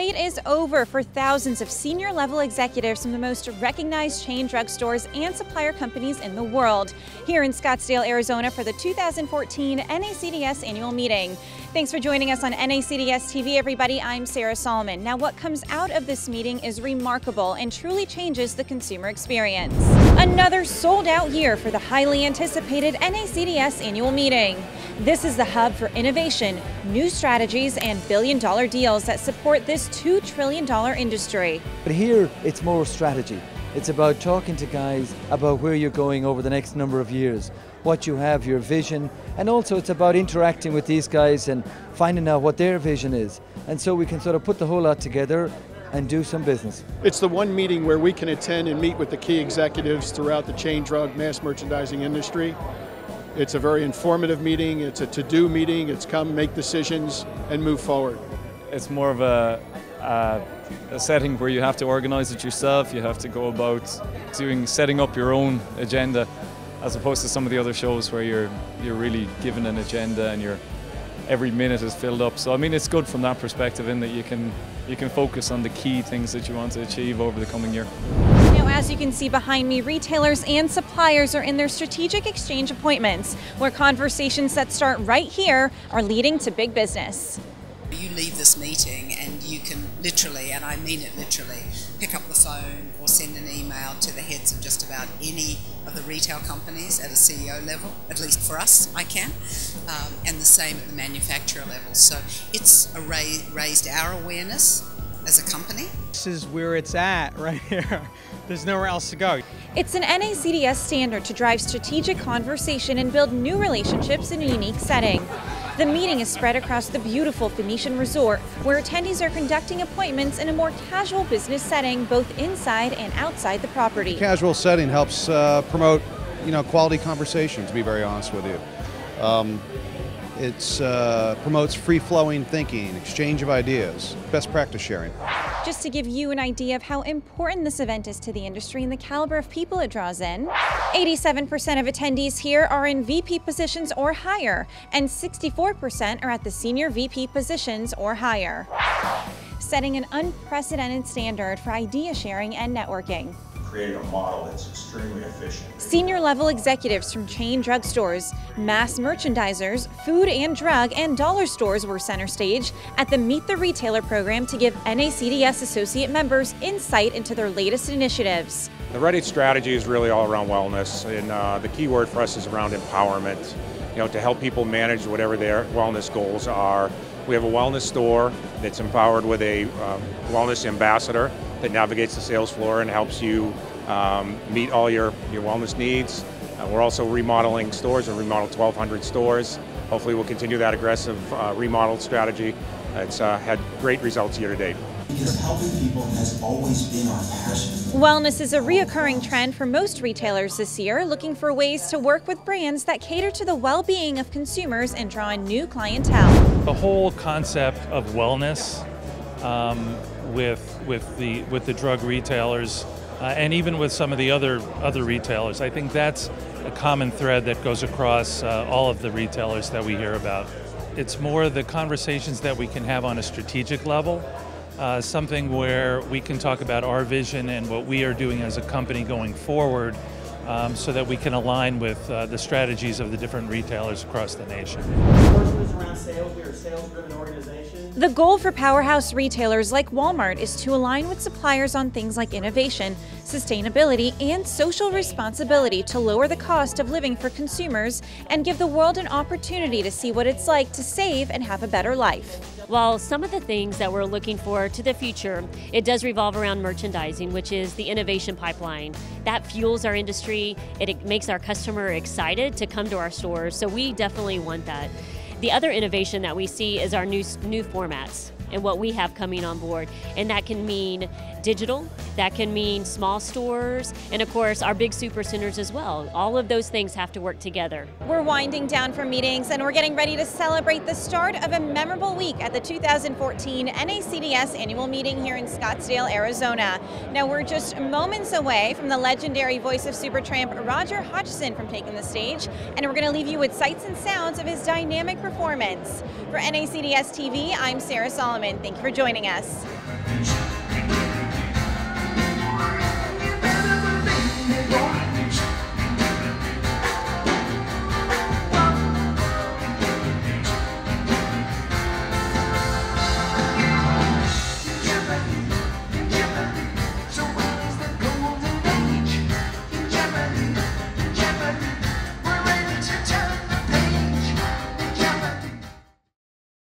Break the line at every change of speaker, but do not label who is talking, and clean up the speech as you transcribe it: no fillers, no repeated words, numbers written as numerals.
wait is over for thousands of senior-level executives from the most recognized chain drugstores and supplier companies in the world, here in Scottsdale, Arizona for the 2014 NACDS Annual Meeting. Thanks for joining us on NACDS-TV, everybody. I'm Sarah Solomon. Now, what comes out of this meeting is remarkable and truly changes the consumer experience. Another sold-out year for the highly anticipated NACDS Annual Meeting. This is the hub for innovation, new strategies, and billion-dollar deals that support this $2 trillion industry.
But here, it's more strategy. It's about talking to guys about where you're going over the next number of years, what you have, your vision, and also it's about interacting with these guys and finding out what their vision is. And so we can sort of put the whole lot together and do some business.
It's the one meeting where we can attend and meet with the key executives throughout the chain drug mass merchandising industry. It's a very informative meeting, it's a to-do meeting, it's come make decisions and move forward.
It's more of a setting where you have to organize it yourself, you have to go about setting up your own agenda, as opposed to some of the other shows where you're really given an agenda and every minute is filled up. So I mean, it's good from that perspective in that you can focus on the key things that you want to achieve over the coming year.
Now, as you can see behind me, retailers and suppliers are in their strategic exchange appointments, where conversations that start right here are leading to big business.
You leave this meeting and you can literally, and I mean it literally, pick up the phone or send an email to the heads of just about any of the retail companies at a CEO level, at least for us, I can, and the same at the manufacturer level. So it's raised our awareness as a company.
This is where it's at right here. There's nowhere else to go.
It's an NACDS standard to drive strategic conversation and build new relationships in a unique setting. The meeting is spread across the beautiful Phoenician resort, where attendees are conducting appointments in a more casual business setting, both inside and outside the property.
Casual setting helps promote, quality conversation, to be very honest with you. It promotes free-flowing thinking, exchange of ideas, best practice sharing.
Just to give you an idea of how important this event is to the industry and the caliber of people it draws in, 87% of attendees here are in VP positions or higher, and 64% are at the senior VP positions or higher, setting an unprecedented standard for idea sharing and networking.
Creating a model that's extremely efficient.
Senior-level executives from chain drugstores, mass merchandisers, food and drug, and dollar stores were center stage at the Meet the Retailer program to give NACDS associate members insight into their latest initiatives.
The Reddit strategy is really all around wellness, and the key word for us is around empowerment. To help people manage whatever their wellness goals are. We have a wellness store that's empowered with a wellness ambassador that navigates the sales floor and helps you meet all your wellness needs. We're also remodeling stores. We remodeled 1,200 stores. Hopefully we'll continue that aggressive remodel strategy. It's had great results year to date.
Because helping people has always been our passion.
Wellness is a reoccurring trend for most retailers this year, looking for ways to work with brands that cater to the well-being of consumers and draw in new clientele.
The whole concept of wellness with the drug retailers and even with some of the other retailers, I think that's a common thread that goes across all of the retailers that we hear about. It's more the conversations that we can have on a strategic level. Something where we can talk about our vision and what we are doing as a company going forward so that we can align with the strategies of the different retailers across the nation.
Around sales, we are a sales-driven organization.
The goal for powerhouse retailers like Walmart is to align with suppliers on things like innovation, sustainability, and social responsibility to lower the cost of living for consumers and give the world an opportunity to see what it's like to save and have a better life.
Well, some of the things that we're looking for to the future, it does revolve around merchandising, which is the innovation pipeline. That fuels our industry. It makes our customer excited to come to our stores, so we definitely want that. The other innovation that we see is our new formats and what we have coming on board. And that can mean digital, that can mean small stores, and of course our big super centers as well. All of those things have to work together.
We're winding down from meetings and we're getting ready to celebrate the start of a memorable week at the 2014 NACDS Annual Meeting here in Scottsdale, Arizona. Now we're just moments away from the legendary voice of Supertramp, Roger Hodgson, from taking the stage, and we're going to leave you with sights and sounds of his dynamic performance. For NACDS TV, I'm Sarah Solomon. Thank you for joining us.
Innovation.